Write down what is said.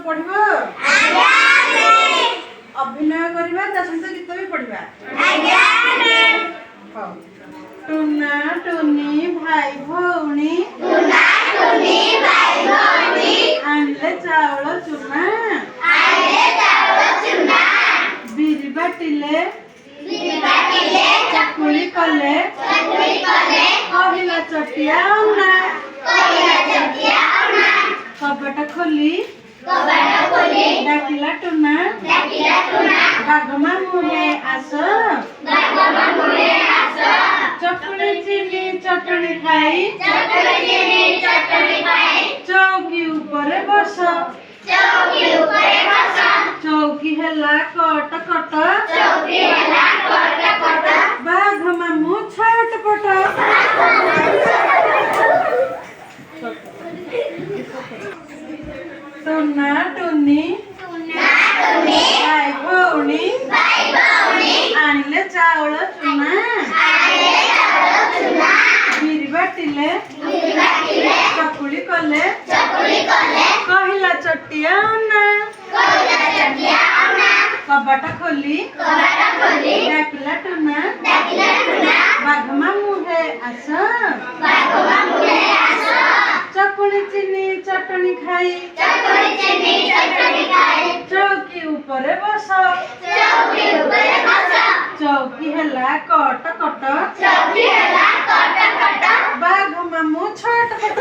पढ़िब अभिनय करवा ता सहित गीत भी पढ़िबा टुना टुनी भाई भौणी आनले चाउल चुना बिरी बाटिले चकुली कले कहिला चटिया अन्ना कपट खोली डाकिला टुना बागमा मुहे आस चकुली चीनी चटनी खाई चौकी ऊपरे बस चौकी हेला कट कट बाघ मामू छटपट टुना टुनी भाई भौणी आनिले चाउल चुना बिरी बाटिले चकुली कले कहिला चटिया अन्ना कबाट खोली डाकिला टुना बाघमा मुहे आस चकुली चीनी चटनी खाई चौकी ऊपरे बस चौकी हेला कट कट बाघ मामू छटपट